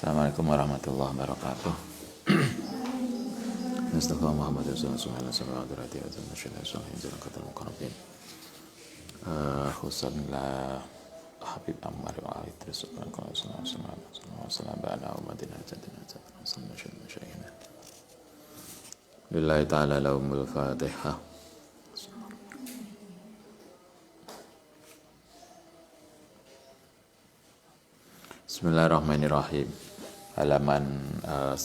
Assalamualaikum warahmatullahi wabarakatuh. Mustafa Muhammad Rasulullah sallallahu alaihi wasallam. Khusus la Habib Ammar wa Ali Idris sallallahu alaihi wasallam ba'da umatina jadina jadina. Lillahi ta'ala lahumul Fatihah. Bismillahirrahmanirrahim. Halaman 10.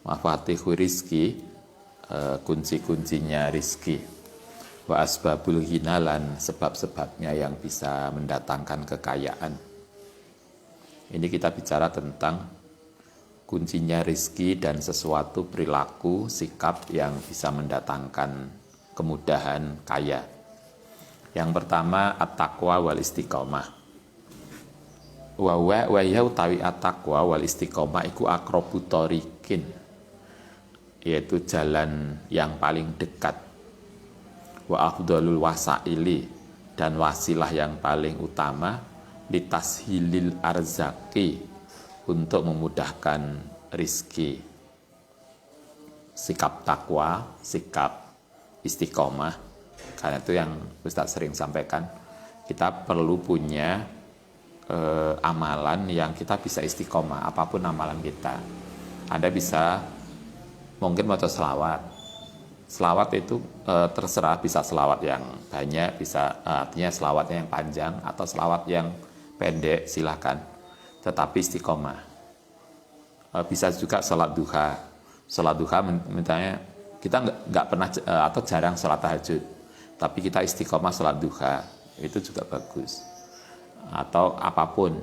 Mafatihu rizki, kunci-kuncinya rizki. Wa asbabul hinalan, sebab-sebabnya yang bisa mendatangkan kekayaan. Ini kita bicara tentang kuncinya rizki dan sesuatu perilaku, sikap yang bisa mendatangkan kemudahan kaya. Yang pertama at-taqwa wal istiqomah. Wa ya utawi at-taqwa wal istiqomah iku aqrabu thoriqin, yaitu jalan yang paling dekat. Wa afdhalul wasaili, dan wasilah yang paling utama litashilil arzaki, untuk memudahkan rizki. Sikap takwa, sikap istiqomah, karena itu yang Ustaz sering sampaikan, kita perlu punya amalan yang kita bisa istiqomah, apapun amalan kita. Anda bisa mungkin baca selawat. Selawat itu terserah, bisa selawat yang banyak, bisa artinya selawatnya yang panjang atau selawat yang pendek, silahkan. Tetapi istiqomah. Bisa juga sholat duha. Sholat duha misalnya kita nggak pernah atau jarang sholat tahajud, tapi kita istiqomah sholat duha, itu juga bagus. Atau apapun,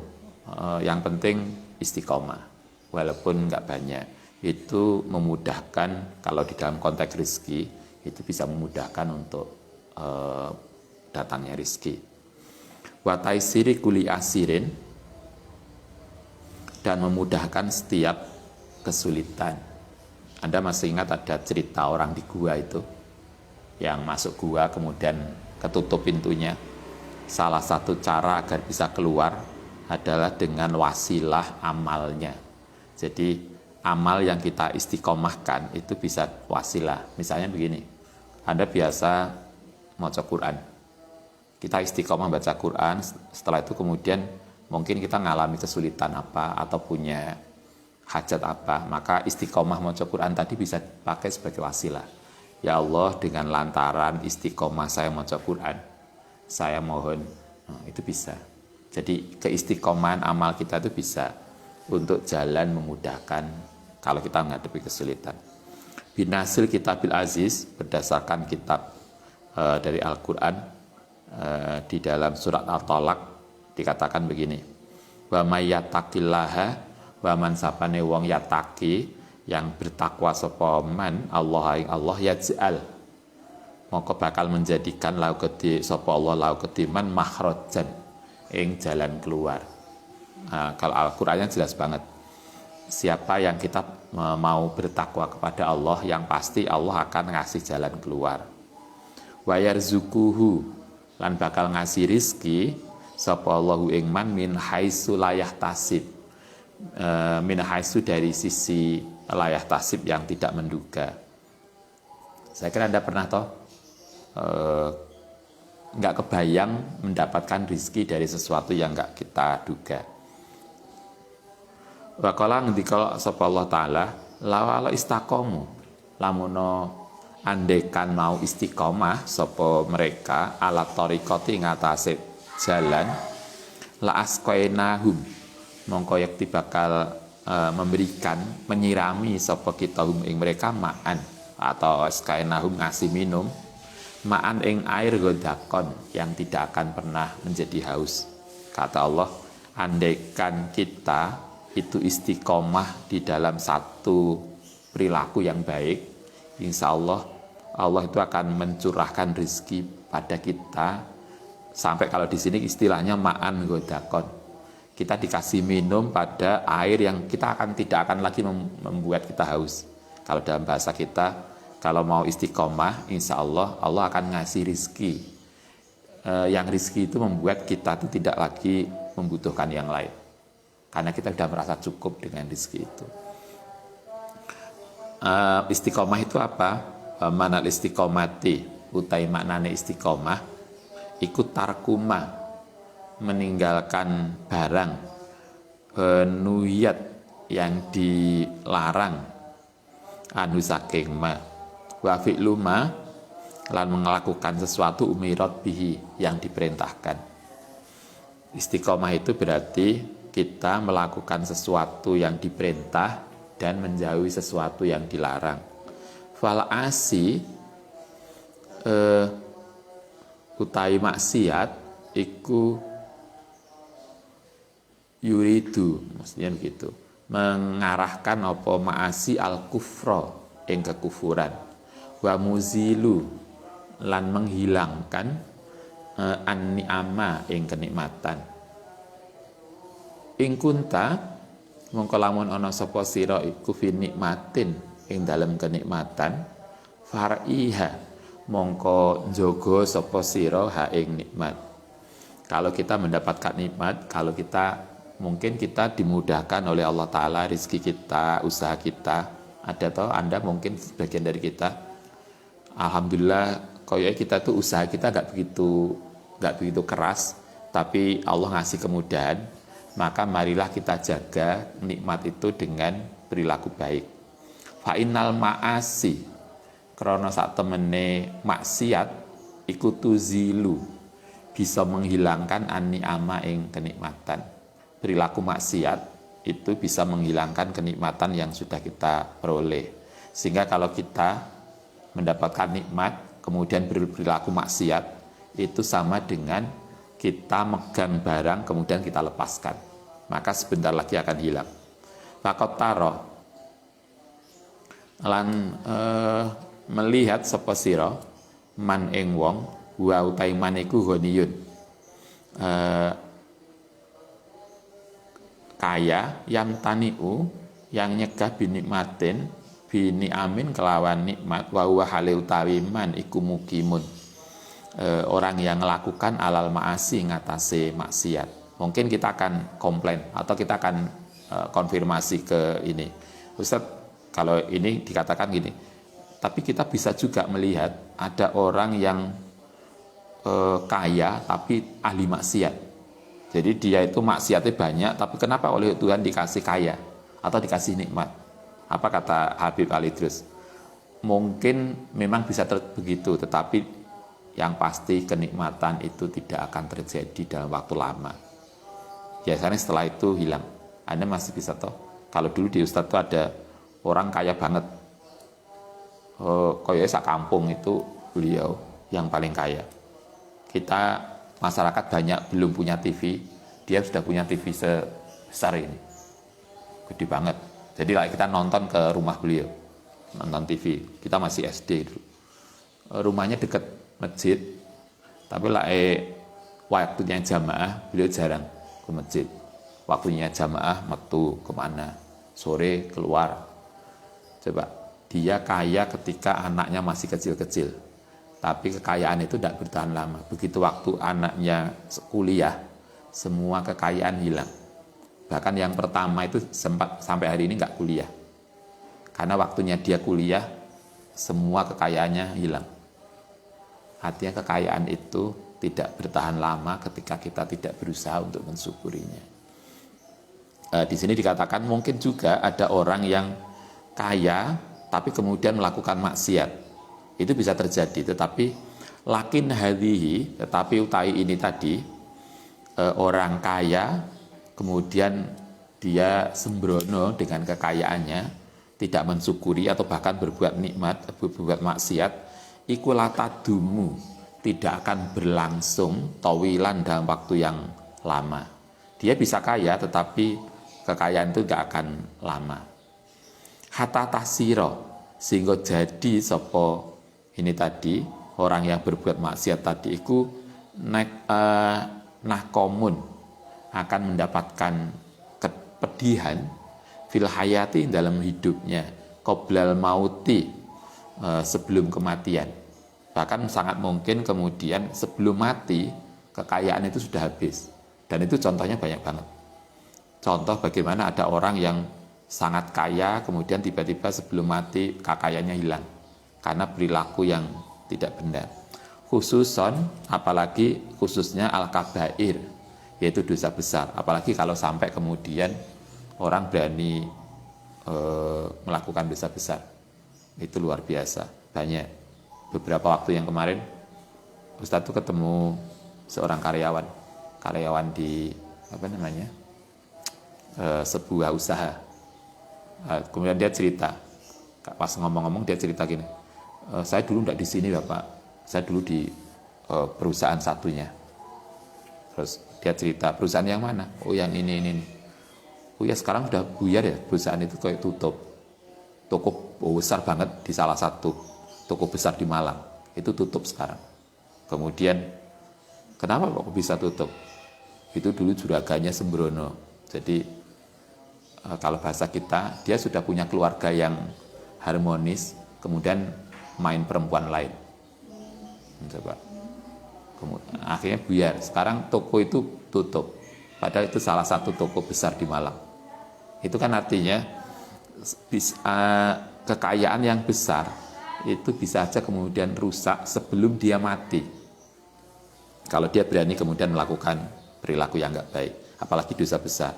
yang penting istiqomah, walaupun nggak banyak. Itu memudahkan, kalau di dalam konteks rizki, itu bisa memudahkan untuk datangnya rizki. Wa taisiri kuli asirin, dan memudahkan setiap kesulitan. Anda masih ingat ada cerita orang di gua itu, yang masuk gua kemudian ketutup pintunya. Salah satu cara agar bisa keluar adalah dengan wasilah amalnya. Jadi amal yang kita istiqomahkan itu bisa wasilah. Misalnya begini, Anda biasa baca Quran, kita istiqomah baca Quran, setelah itu kemudian mungkin kita ngalami kesulitan apa atau punya hajat apa, maka istiqomah baca Quran tadi bisa pakai sebagai wasilah. Ya Allah, dengan lantaran istiqomah saya baca Quran, saya mohon, itu bisa. Jadi keistiqomahan amal kita itu bisa untuk jalan memudahkan kalau kita menghadapi kesulitan. Binasil kitabil aziz, berdasarkan kitab dari Al-Quran, di dalam surat At-Talaq dikatakan begini, wa may yattaqillaha, wa man sapane wong yataki, yang bertakwa sapa man Allah yaj'al, maka bakal menjadikan lau kedhi sapa Allah lau kediman makhrajan, ing jalan keluar. Nah, kalau Al-Qur'annya jelas banget. Siapa yang kita mau bertakwa kepada Allah, yang pasti Allah akan ngasih jalan keluar. Wa yarzuquhu, lan bakal ngasih rizki sapa Allahu ing man min haitsu la yahtasib. Min haitsu, dari sisi la yahtasib, yang tidak menduga. Saya kira Anda pernah nggak kebayang mendapatkan rizki dari sesuatu yang nggak kita duga. Waqala ngendika sapa Allah Ta'ala, lawala istaqomu, lamuno andekan mau istiqomah sapa mereka, alat thariqati ngatasi jalan, la asqainahum, mongko yakti bakal memberikan, menyirami sapa kita hum ing mereka ma'an, atau asqainahum, ngasih minum ma'an ing air godakon, yang tidak akan pernah menjadi haus. Kata Allah, andaikan kita itu istiqomah di dalam satu perilaku yang baik, insya Allah Allah itu akan mencurahkan rizki pada kita, sampai kalau di sini istilahnya ma'an godakon, kita dikasih minum pada air yang kita tidak akan lagi membuat kita haus. Kalau dalam bahasa kita, kalau mau istiqomah, insya Allah Allah akan ngasih rizki. Yang rizki itu membuat kita itu tidak lagi membutuhkan yang lain. karena kita sudah merasa cukup dengan rezeki itu. Istiqomah itu apa? Manal istiqomati utai maknane istiqomah ikut tarkuma, meninggalkan barang nuyat yang dilarang, anu saking ma wa fi'lu ma, lan melakukan sesuatu umirat bihi, yang diperintahkan. Istiqomah itu berarti kita melakukan sesuatu yang diperintah dan menjauhi sesuatu yang dilarang. Fal asi utai maksiat iku yuridu, maksudnya begitu, mengarahkan apa maasi al kufra ing kekufuran, wa muzilu lan menghilangkan an-ni'ama ing kenikmatan. Ing kunta mongko lamun ana sapa sira iku fi nikmatin ing dalem kenikmatan, far'iha mongko njogo sapa sira ha ing nikmat. Kalau kita mendapatkan nikmat, kalau kita mungkin kita dimudahkan oleh Allah Ta'ala, rezeki kita, usaha kita, ada toh Anda mungkin sebagian dari kita, alhamdulillah kayaknya kita tuh usaha kita nggak begitu keras, tapi Allah ngasih kemudahan, maka marilah kita jaga nikmat itu dengan perilaku baik. Fa'innal ma'asi, karena saat temene maksiat iku tuzilu, bisa menghilangkan an-ni'ama ing kenikmatan. Perilaku maksiat itu bisa menghilangkan kenikmatan yang sudah kita peroleh. Sehingga kalau kita mendapatkan nikmat kemudian berperilaku maksiat, itu sama dengan kita megang barang kemudian kita lepaskan, maka sebentar lagi akan hilang. Fakot taro lan melihat sapa sira man ing wong wa utai man iku ghaniyun, kaya yang taniu, yang nyegah binikmatin bini amin kelawan nikmat, wa huwa hale utawi man iku mukimun, orang yang melakukan alal maasi ngatasi maksiat. Mungkin kita akan komplain atau kita akan konfirmasi ke ini, Ustaz, kalau ini dikatakan gini, tapi kita bisa juga melihat ada orang yang kaya tapi ahli maksiat. Jadi dia itu maksiatnya banyak, tapi kenapa oleh Tuhan dikasih kaya atau dikasih nikmat? Apa kata Habib Al-Idrus? Mungkin memang bisa begitu, tetapi yang pasti kenikmatan itu tidak akan terjadi dalam waktu lama. Biasanya setelah itu hilang. Anda masih bisa toh. Kalau dulu di Ustadz itu ada orang kaya banget, kayaknya sak kampung itu beliau yang paling kaya. Kita masyarakat banyak belum punya TV, dia sudah punya TV sebesar ini, gede banget. Jadi lah kita nonton ke rumah beliau, nonton TV, kita masih SD dulu. Rumahnya dekat masjid, tapi lah waktunya jamaah beliau jarang ke masjid. Waktunya jamaah metu kemana, sore keluar. Coba, dia kaya ketika anaknya masih kecil-kecil. Tapi kekayaan itu tidak bertahan lama. Begitu waktu anaknya kuliah, semua kekayaan hilang. Bahkan yang pertama itu sempat sampai hari ini nggak kuliah. Karena waktunya dia kuliah, semua kekayaannya hilang. Artinya kekayaan itu tidak bertahan lama ketika kita tidak berusaha untuk mensyukurinya. Di sini dikatakan mungkin juga ada orang yang kaya, tapi kemudian melakukan maksiat. Itu bisa terjadi, tetapi lakin hadhihi, tetapi utai ini tadi, orang kaya kemudian dia sembrono dengan kekayaannya, tidak mensyukuri atau bahkan berbuat nikmat, berbuat maksiat, iku latadumu, tidak akan berlangsung tawilan dalam waktu yang lama. Dia bisa kaya tetapi kekayaan itu tidak akan lama. Hatta tasiro, sehingga jadi sopo ini tadi, orang yang berbuat maksiat tadi itu komun akan mendapatkan kepedihan fil hayati dalam hidupnya, qoblal mauti, sebelum kematian. Bahkan sangat mungkin kemudian sebelum mati kekayaan itu sudah habis. Dan itu contohnya banyak banget. Contoh bagaimana ada orang yang sangat kaya, kemudian tiba-tiba sebelum mati kekayaannya hilang karena perilaku yang tidak benar. Khususon, apalagi khususnya al-kabair, yaitu dosa besar. Apalagi kalau sampai kemudian orang berani melakukan dosa besar. Itu luar biasa, banyak. Beberapa waktu yang kemarin, Ustadz tuh ketemu seorang karyawan di sebuah usaha. Kemudian dia cerita, pas ngomong-ngomong dia cerita gini, saya dulu enggak di sini Bapak, saya dulu di perusahaan satunya. Terus dia cerita, perusahaan yang mana? Oh yang ini. Oh ya sekarang sudah buyar ya, perusahaan itu kayak tutup. Toko besar banget di salah satu toko besar di Malang, itu tutup sekarang. Kemudian, kenapa kok bisa tutup? Itu dulu juraganya sembrono. Jadi kalau bahasa kita, dia sudah punya keluarga yang harmonis, kemudian main perempuan lain. Coba. Akhirnya buyar. Sekarang toko itu tutup. Padahal itu salah satu toko besar di Malang. Itu kan artinya kekayaan yang besar itu bisa saja kemudian rusak sebelum dia mati. Kalau dia berani kemudian melakukan perilaku yang enggak baik, apalagi dosa besar.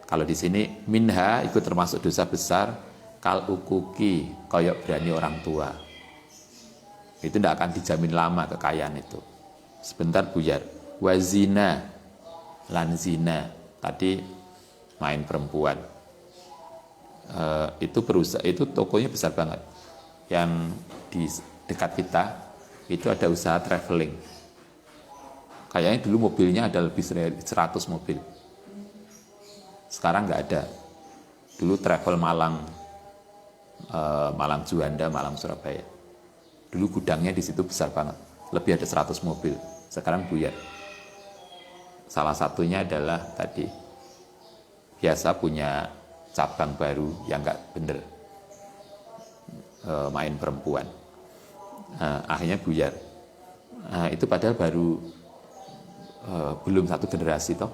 Kalau di sini minha itu termasuk dosa besar, kal ukuki, koyok berani orang tua. Itu tidak akan dijamin lama kekayaan itu. Sebentar buyar. Wazina, lanzina, tadi main perempuan. Itu tokonya besar banget. Yang di dekat kita itu ada usaha traveling. Kayaknya dulu mobilnya ada lebih 100 mobil. Sekarang nggak ada. Dulu travel Malang Juanda, Malang Surabaya. Dulu gudangnya di situ besar banget, lebih ada 100 mobil. Sekarang buyar. Salah satunya adalah tadi biasa punya cabang baru yang nggak bener, main perempuan. Akhirnya buyar. Itu padahal baru belum satu generasi toh.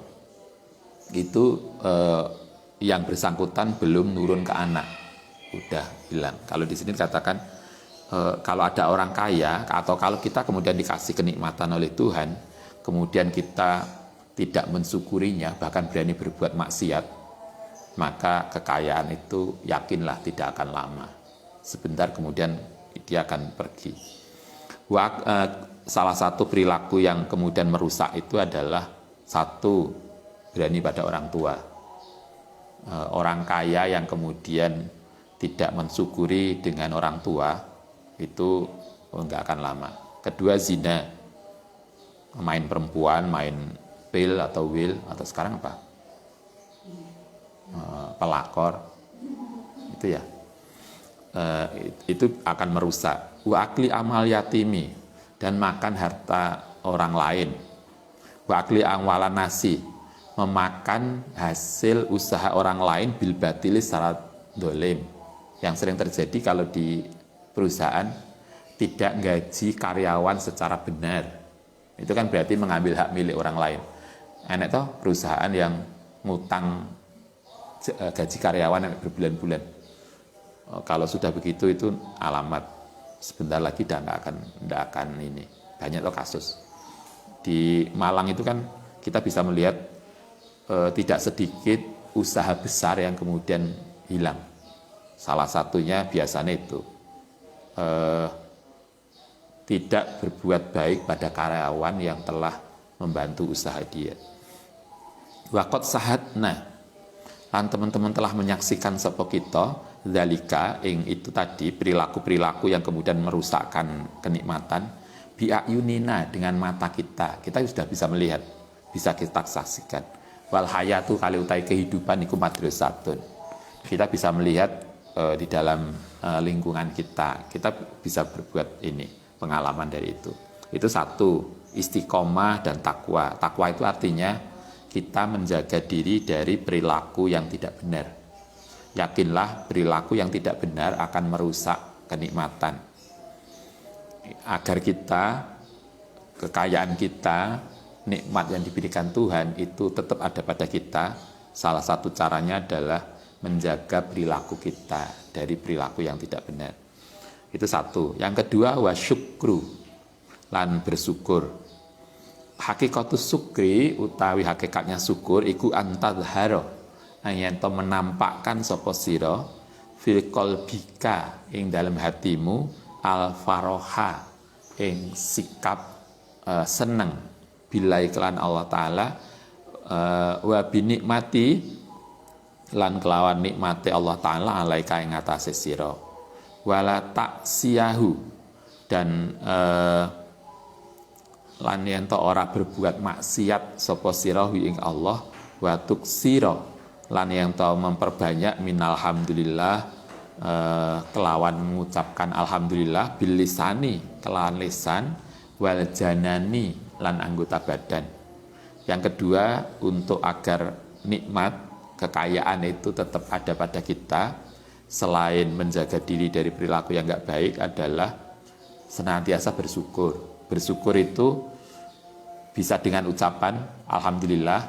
Itu yang bersangkutan belum turun ke anak, udah hilang. Kalau di sini katakan kalau ada orang kaya atau kalau kita kemudian dikasih kenikmatan oleh Tuhan, kemudian kita tidak mensyukurinya, bahkan berani berbuat maksiat, maka kekayaan itu yakinlah tidak akan lama. Sebentar kemudian dia akan pergi. Salah satu perilaku yang kemudian merusak itu adalah satu, berani pada orang tua. Orang kaya yang kemudian tidak mensyukuri dengan orang tua itu enggak akan lama. Kedua, zina, main perempuan, main pil atau will, atau sekarang apa? Pelakor, itu ya. Itu akan merusak. Wa akli amal yatimi, dan makan harta orang lain. Wa akli amwalan nasi, memakan hasil usaha orang lain bil batili secara dolim. Yang sering terjadi kalau di perusahaan tidak gaji karyawan secara benar. Itu kan berarti mengambil hak milik orang lain. Enak toh perusahaan yang ngutang gaji karyawan berbulan-bulan. Kalau sudah begitu itu alamat sebentar lagi tidak akan ini. Banyak toh kasus. Di Malang itu kan kita bisa melihat tidak sedikit usaha besar yang kemudian hilang. Salah satunya biasanya itu tidak berbuat baik pada karyawan yang telah membantu usaha dia. Waqad sahatna, lan teman-teman telah menyaksikan sapa kita zalika ing itu tadi perilaku-perilaku yang kemudian merusakkan kenikmatan bi'ayunina, dengan mata kita sudah bisa melihat, bisa kita saksikan. Wal hayatu kali utai kehidupan iku madrasatun, kita bisa melihat di dalam lingkungan kita bisa berbuat ini, pengalaman dari itu satu, istiqomah dan takwa. Takwa itu artinya kita menjaga diri dari perilaku yang tidak benar. Yakinlah perilaku yang tidak benar akan merusak kenikmatan. Agar kekayaan kita, nikmat yang diberikan Tuhan itu tetap ada pada kita, Salah satu caranya adalah menjaga perilaku kita dari perilaku yang tidak benar. Itu satu. Yang kedua, wasyukru, lan bersyukur. Hakikatus syukri utawi hakikatnya syukur iku antadharo, yen to menampakkan sapa sira fil qalbika ing dalam hatimu al faroha ing sikap seneng bila iklan Allah taala wa binikmati lan kelawan nikmate Allah taala alaika ing atase sira wala taksiyahu dan lan yen to ora berbuat maksiat sapa sira ing Allah wa tuksira lan yen to memperbanyak minal hamdulillah kelawan mengucapkan alhamdulillah bil lisani kelawan lisan wal janani lan anggota badan. Yang kedua, untuk agar nikmat kekayaan itu tetap ada pada kita, selain menjaga diri dari perilaku yang enggak baik adalah senantiasa bersyukur. Bersyukur itu bisa dengan ucapan alhamdulillah,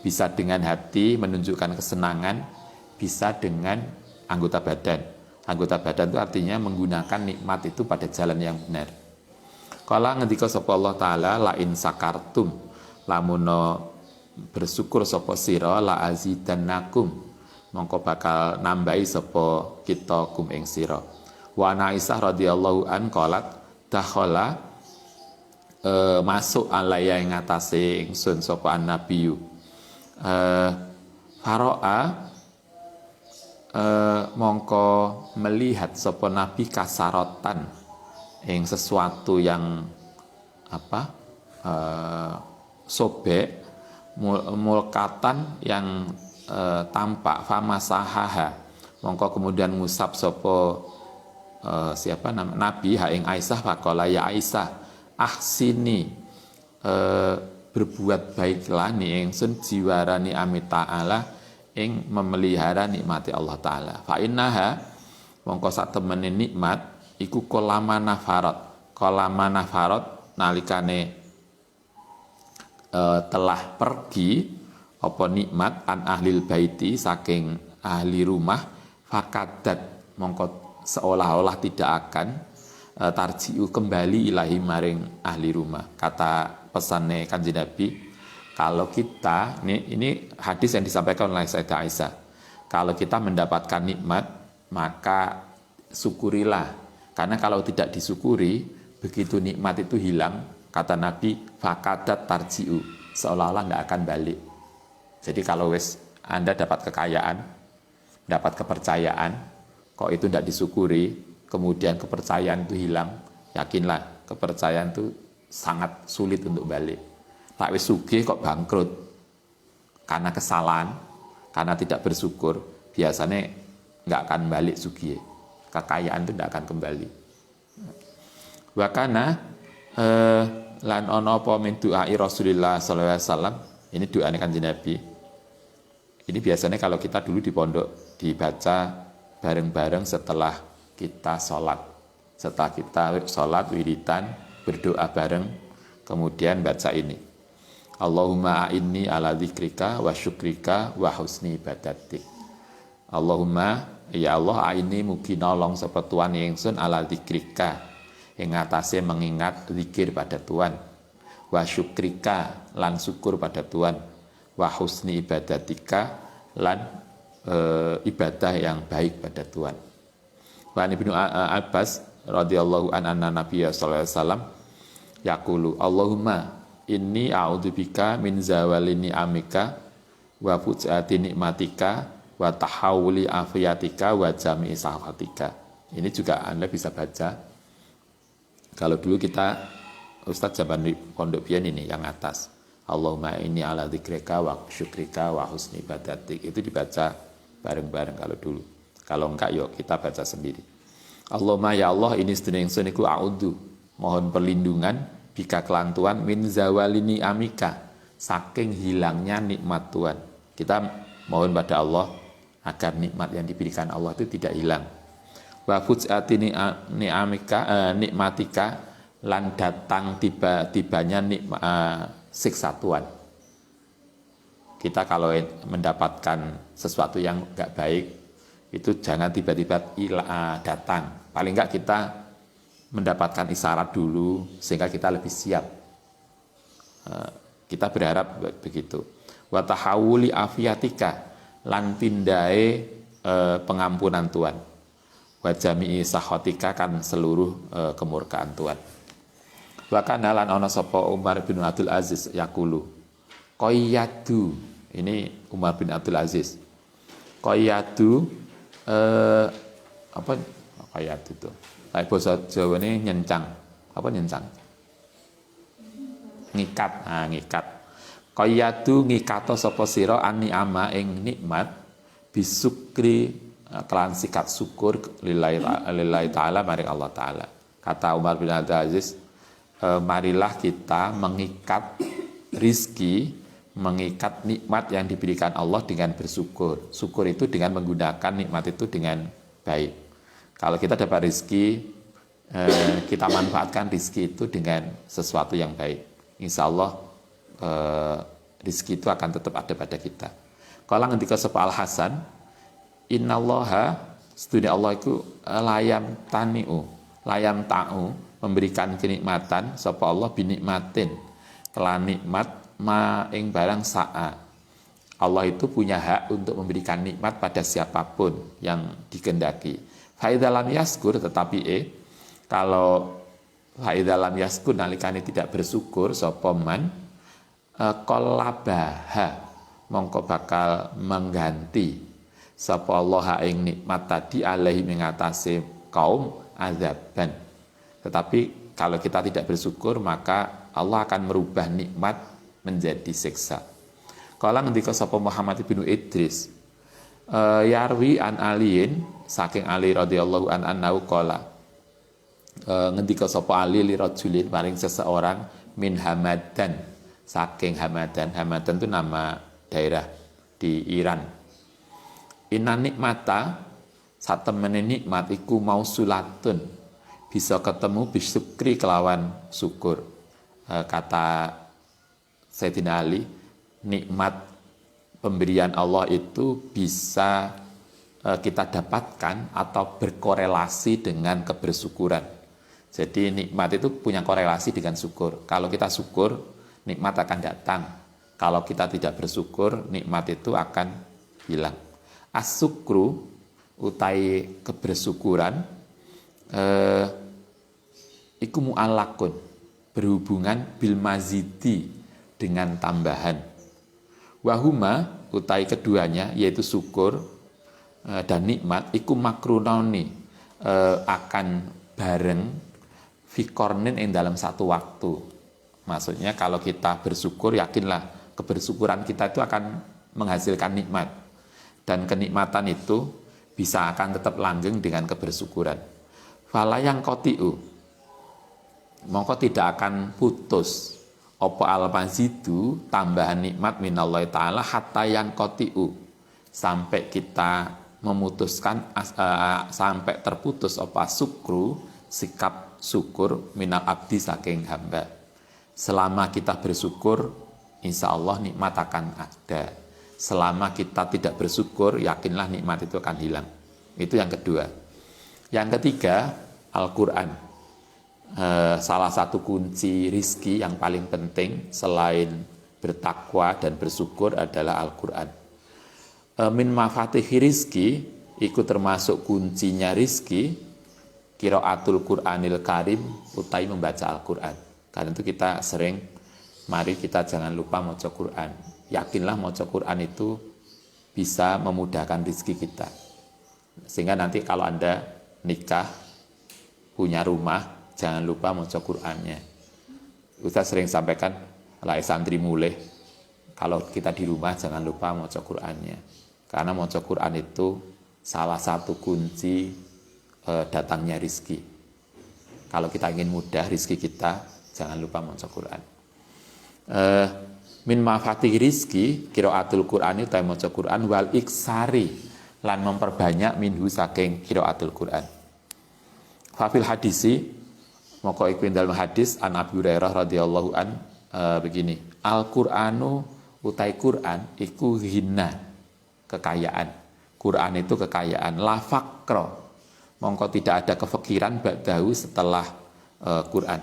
bisa dengan hati menunjukkan kesenangan, bisa dengan anggota badan. Anggota badan itu artinya menggunakan nikmat itu pada jalan yang benar. Kala ngendika sapa Allah taala la in sakartum lamuno bersyukur sapa sira la azidannakum mongko bakal nambahi sapa kita kum ing sira. Wa ana Aisyah radhiyallahu an qalat dakhala masuk alaya ing atase ingsun sapa annabiyyu faro'a mongko melihat sapa nabi kasarotan ing sesuatu yang sobek mulkatan yang tampak famasahaha mongko kemudian ngusap sapa nabi ha ing Aisyah faqala ya Aisyah ahsini berbuat baiklah ni ingsun jiwarani amit ta'ala ing memelihara nikmati Allah taala fa innaha mongko sak temene nikmat iku kolama nafarat nalikane telah pergi apa nikmat an ahlil baiti saking ahli rumah fakadat mongko seolah-olah tidak akan tarjiu kembali ilahi maring ahli rumah. Kata pesannya Kanjeng Nabi, kalau kita ini hadis yang disampaikan oleh Sayyidah Aisyah, kalau kita mendapatkan nikmat maka syukurilah. Karena kalau tidak disyukuri, begitu nikmat itu hilang, kata Nabi, fakadat tarji'u, seolah-olah tidak akan balik. Jadi kalau Anda dapat kekayaan, dapat kepercayaan, kok itu tidak disyukuri, kemudian kepercayaan itu hilang, yakinlah kepercayaan itu sangat sulit untuk balik. Pak wis sugih kok bangkrut, karena kesalahan, karena tidak bersyukur, biasanya nggak akan balik sugih. Kekayaan itu tidak akan kembali. Wakana lan ono apa min du'ai Rasulullah sallallahu alaihi wasallam. Ini doanya Kanjeng Nabi. Ini biasanya kalau kita dulu di pondok dibaca bareng-bareng setelah kita sholat. Setelah kita sholat wiridan berdoa bareng, kemudian baca ini. Allahumma a'inni ala dzikrika wa syukrika wa husni ibadatik. Allahumma ya Allah aini mugi nolong sapa Tuhan ingsun ala dzikrika ing atase mengingat zikir pada Tuhan wa syukrika lan syukur pada Tuhan wa husni ibadatika lan ibadah yang baik pada Tuhan. Wa Ibnu Abbas radhiyallahu anna Nabiy sallallahu alaihi wasallam yaqulu Allahumma inni a'udzubika min zawalini amika wa fujati nikmatika wa tahawuli afiyatika wa jami'i sahatika. Ini juga Anda bisa baca. Kalau dulu kita Ustadz zaman di pondok bian ini yang atas. Allahumma inni ala dzikrika wa syukrika wa husni ibadatik. Itu dibaca bareng-bareng kalau dulu. Kalau enggak yuk kita baca sendiri. Allahumma ya Allah ini sedene ingsun iku a'udzu mohon perlindungan bika kelantuan min zawalini amika saking hilangnya nikmat Tuhan. Kita mohon pada Allah agar nikmat yang diberikan Allah itu tidak hilang. Wa fujati nikmatika lan datang tibanya siksa Tuhan. Kita kalau mendapatkan sesuatu yang nggak baik, itu jangan tiba-tiba datang. Paling nggak kita mendapatkan isyarat dulu, sehingga kita lebih siap. Kita berharap begitu. Wa tahawuli afiatika, lan pindai pengampunan Tuhan. Wa jami'i sahotika, kan seluruh kemurkaan Tuhan. Wa kana lan ana sapa Umar bin Abdul Aziz yaqulu qayyadu, ini Umar bin Abdul Aziz. Qayyadu apa qayyadu itu? Kayak bahasa Jawa ini nyencang. Apa nyencang? Ngikat. Ngikat. Qayyadu ngikato sapa sira an-ni'ama ing nikmat bisukri kelan sikat syukur lillahi ta'ala maring Allah Ta'ala. Kata Umar bin Abdul Aziz, marilah kita mengikat rizki, mengikat nikmat yang diberikan Allah dengan bersyukur. Syukur itu dengan menggunakan nikmat itu dengan baik. Kalau kita dapat rizki, kita manfaatkan rizki itu dengan sesuatu yang baik. Insya Allah rizki itu akan tetap ada pada kita. Kalau ngendika sapa Al Hasan, innallaha, sedunia Allah itu layam ta'u, memberikan kenikmatan sapa Allah binikmatin, kelan nikmat ma ing barang sa'a. Allah itu punya hak untuk memberikan nikmat pada siapapun yang dikehendaki. Fa idza lam yaskur, tetapi kalau fa idza lam yaskur nalikane tidak bersyukur sapa man qallabaha, mongko bakal mengganti sapa Allah ing nikmat tadi alaihi mengatasi kaum azaban. Tetapi kalau kita tidak bersyukur, maka Allah akan merubah nikmat menjadi siksa. Kala ngendika sapa Muhammad bin Idris, yarwi an aliin, saking Ali radhiyallahu an annahu qala, ngendika sapa Ali li rajulin maring seseorang min Hamadan, saking Hamadan. Hamadan itu nama daerah di Iran. Inna nikmata, satemene nikmat iku mausulatun, bisa ketemu bisukri kelawan syukur. Kata Sayyidina Ali, nikmat pemberian Allah itu bisa kita dapatkan atau berkorelasi dengan kebersyukuran. Jadi nikmat itu punya korelasi dengan syukur. Kalau kita syukur, nikmat akan datang. Kalau kita tidak bersyukur, nikmat itu akan hilang. As-sukru utai kebersyukuran iku mu'allakun, berhubungan bil mazidi, dengan tambahan. Wahuma utai keduanya, yaitu syukur dan nikmat, iku makrunoni, akan bareng fikornin yang dalam satu waktu. Maksudnya kalau kita bersyukur, yakinlah kebersyukuran kita itu akan menghasilkan nikmat. Dan kenikmatan itu bisa akan tetap langgeng dengan kebersyukuran. Fala yang kotiu, mongko tidak akan putus opo al-mazidu, tambahan nikmat minallahi ta'ala, hatta yang kotiu, sampai kita memutuskan, sampai terputus opo syukru, sikap syukur minal abdi saking hamba. Selama kita bersyukur, insya Allah nikmat akan ada. Selama kita tidak bersyukur, yakinlah nikmat itu akan hilang. Itu yang kedua. Yang ketiga, Al-Quran. Salah satu kunci rizki yang paling penting selain bertakwa dan bersyukur adalah Al-Quran. Min mafatihi rizki, ikut termasuk kuncinya rizki, qiraatul Qur'anil Karim, utai membaca Al-Quran. Karena itu kita sering, mari kita jangan lupa maca Quran. Yakinlah maca Quran itu bisa memudahkan rizki kita. Sehingga nanti kalau Anda nikah, punya rumah, jangan lupa maca Qurannya. Ustaz sering sampaikan, lai santri mulih, kalau kita di rumah jangan lupa maca Qurannya. Karena maca Quran itu salah satu kunci datangnya rizki. Kalau kita ingin mudah rizki kita, jangan lupa maca Quran. Min mafati rizki, qiraatul Qur'ani utai maca Quran, wal iksari, lan memperbanyak minhu saking qiraatul Quran. Fafil hadisi, moko iku dalam hadis an Abi Hurairah radhiyallahu an begini, Al-Qur'anu utai Quran iku ghina, kekayaan. Quran itu kekayaan, la faqra, mongko tidak ada kefikiran ba'dahu setelah Quran.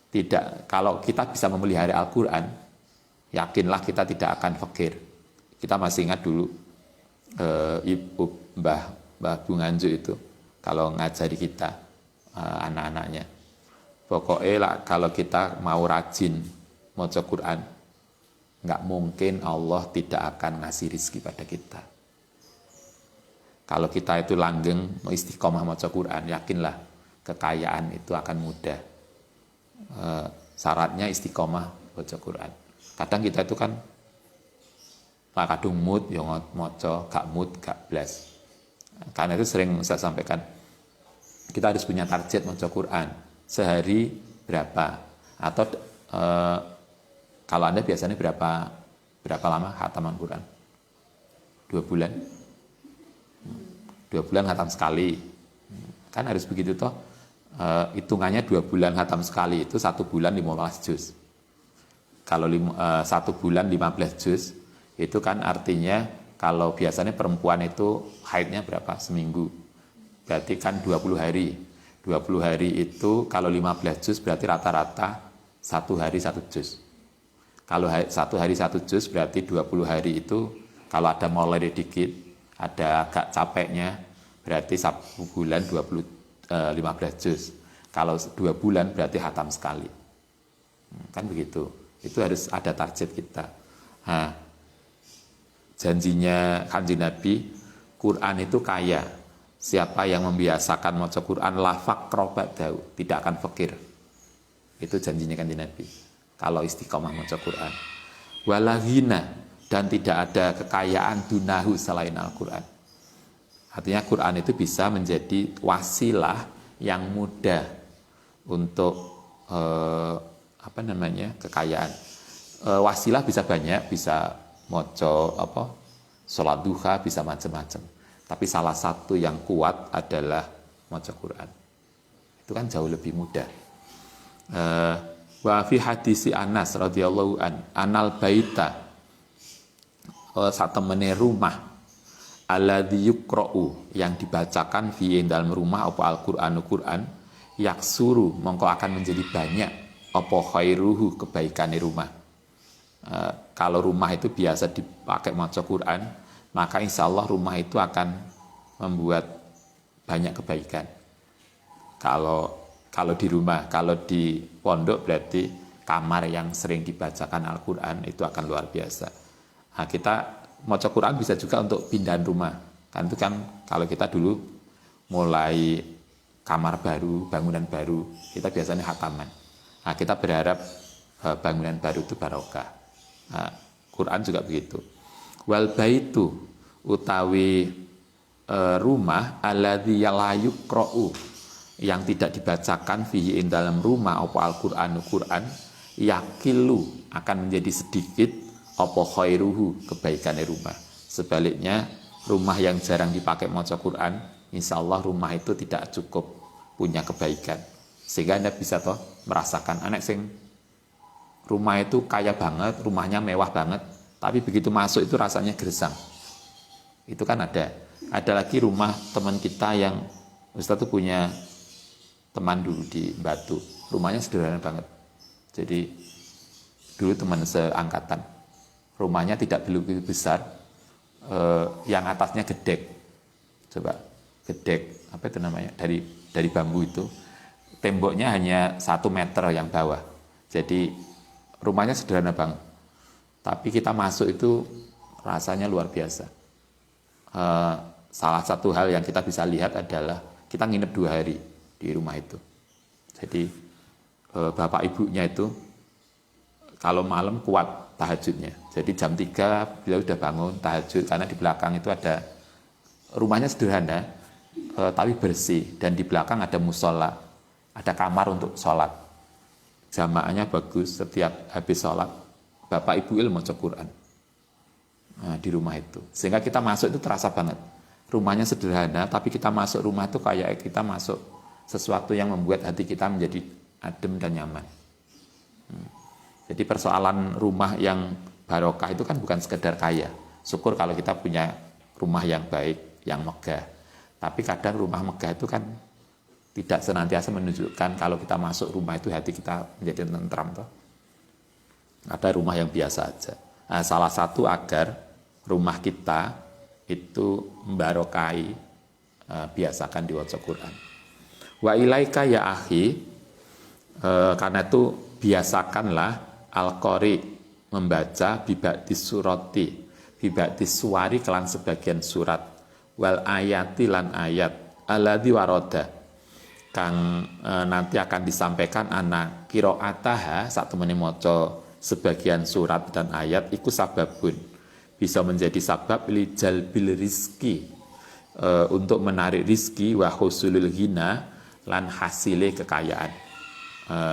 Tidak, kalau kita bisa memelihara Al-Quran, yakinlah kita tidak akan fakir. Kita masih ingat dulu ibu Mbah Bunganju itu kalau ngajari kita anak-anaknya, pokoknya lah kalau kita mau rajin maca Quran, nggak mungkin Allah tidak akan ngasih rizki pada kita. Kalau kita itu langgeng istiqomah maca Quran, yakinlah kekayaan itu akan mudah. Syaratnya istiqomah maca Quran. Kadang kita itu kan kadung mood yang maca, gak mood, gak blas. Karena itu sering saya sampaikan, kita harus punya target maca Quran sehari berapa, atau kalau Anda biasanya berapa lama khataman Quran? 2 bulan. 2 bulan khatam sekali. Kan harus begitu toh. Hitungannya 2 bulan khatam sekali itu 1 bulan 15 juz. Kalau 1 bulan 15 juz, itu kan artinya kalau biasanya perempuan itu haidnya berapa? Seminggu. Berarti kan 20 hari. 20 hari itu kalau 15 juz berarti rata-rata 1 hari 1 juz. Kalau 1 hari 1 juz berarti 20 hari itu kalau ada mulai dikit, ada agak capeknya, berarti 1 bulan 15 juz. Kalau 2 bulan berarti khatam sekali. Kan begitu. Itu harus ada target kita. Nah, janjinya Kanjeng Nabi, Quran itu kaya. Siapa yang membiasakan maca Quran la faqra ba'dahu, tidak akan fakir. Itu janjinya Kanjeng Nabi. Kalau istiqomah maca Quran. Wala ghina, dan tidak ada kekayaan dunahu selain Al-Quran. Artinya Quran itu bisa menjadi wasilah yang mudah untuk kekayaan. Wasilah bisa banyak, bisa moco sholat duha, bisa macam-macam. Tapi salah satu yang kuat adalah maca Quran. Itu kan jauh lebih mudah. Wa fi hadisi Anas radhiyallahu anal baita, satemene rumah alladzi yuqra'u, yang dibacakan fi dalam rumah apa Al-Qur'anu Qur'an, yaksuru, mongko akan menjadi banyak apa khairuhu, kebaikane rumah. Kalau rumah itu biasa dipakai maca Quran, maka insya Allah rumah itu akan membuat banyak kebaikan. Kalau di rumah, kalau di pondok berarti kamar yang sering dibacakan Al-Quran itu akan luar biasa. Nah, kita maca Quran bisa juga untuk pindahan rumah. Kan itu kan kalau kita dulu mulai kamar baru, bangunan baru, kita biasanya khataman. Nah, kita berharap bangunan baru itu barokah. Nah, Quran juga begitu. Wal baitu, utawi rumah alladzi la yuqra'u, yang tidak dibacakan fihi dalam rumah apa Al-Qur'anu Qur'an, yakilu, akan menjadi sedikit apa khairuhu, kebaikannya rumah. Sebaliknya rumah yang jarang dipakai maca Quran, insya Allah rumah itu tidak cukup punya kebaikan. Sehingga Anda bisa toh merasakan anak sing rumah itu kaya banget, rumahnya mewah banget, tapi begitu masuk itu rasanya gersang. Itu kan ada. Ada lagi rumah teman kita yang Ustaz tuh punya teman dulu di Batu, rumahnya sederhana banget. Jadi dulu teman seangkatan, rumahnya tidak begitu besar, yang atasnya gedek, coba gedek apa itu namanya, dari bambu itu, temboknya hanya 1 meter yang bawah. Jadi rumahnya sederhana banget, tapi kita masuk itu rasanya luar biasa. Salah satu hal yang kita bisa lihat adalah kita nginep 2 hari di rumah itu. Jadi bapak ibunya itu kalau malam kuat tahajudnya. Jadi jam 3 beliau sudah bangun tahajud, karena di belakang itu ada, rumahnya sederhana tapi bersih, dan di belakang ada musola, ada kamar untuk sholat. Jamaahnya bagus, setiap habis sholat bapak ibu ilmu maca Quran di rumah itu. Sehingga kita masuk itu terasa banget. Rumahnya sederhana, tapi kita masuk rumah itu kayak kita masuk sesuatu yang membuat hati kita menjadi adem dan nyaman. Jadi persoalan rumah yang barokah itu kan bukan sekedar kaya. Syukur kalau kita punya rumah yang baik, yang megah. Tapi kadang rumah megah itu kan tidak senantiasa menunjukkan kalau kita masuk rumah itu hati kita menjadi tentram toh. Ada rumah yang biasa aja. Nah, salah satu agar rumah kita itu membarokai, biasakan diwaca Quran. Wa ilaika ya akhi, karena itu biasakanlah al-qari membaca bibadis surati, bibadis suwari kelan sebagian surat, wal ayati lan ayat, alladzi waroda kang nanti akan disampaikan anak kiroataha saat temani moco sebagian surat dan ayat iku sababun bisa menjadi sabab li jalbil rizki, untuk menarik rizki wa husulul ghina lan hasile kekayaan.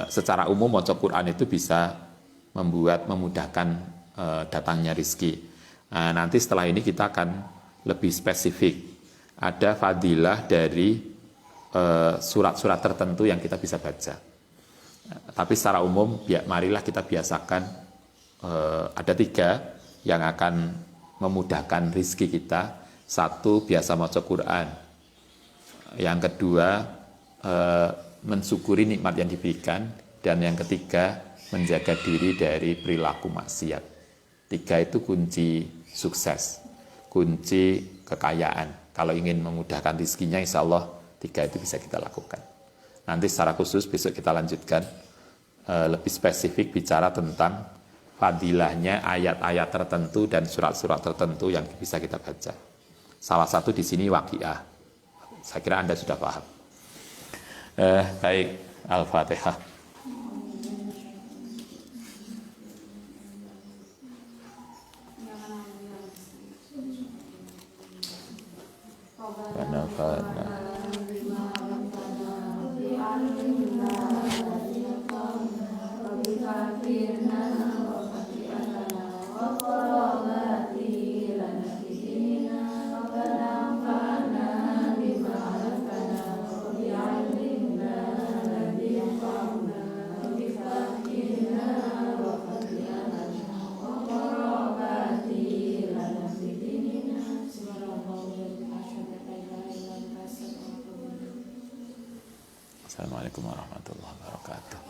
Secara umum moco Quran itu bisa memudahkan datangnya rizki. Nanti setelah ini kita akan lebih spesifik. Ada fadilah dari surat-surat tertentu yang kita bisa baca. Tapi secara umum, marilah kita biasakan ada 3 yang akan memudahkan rizki kita. 1, biasa maca Quran. Yang kedua, mensyukuri nikmat yang diberikan. Dan yang ketiga, menjaga diri dari perilaku maksiat. 3 itu kunci sukses, kunci kekayaan. Kalau ingin memudahkan rizkinya, insya Allah 3 itu bisa kita lakukan. Nanti secara khusus besok kita lanjutkan lebih spesifik bicara tentang fadilahnya ayat-ayat tertentu dan surat-surat tertentu yang bisa kita baca. Salah satu di sini Waqiah. Saya kira Anda sudah paham. Baik, Al-Fatihah. Assalamualaikum warahmatullahi wabarakatuh.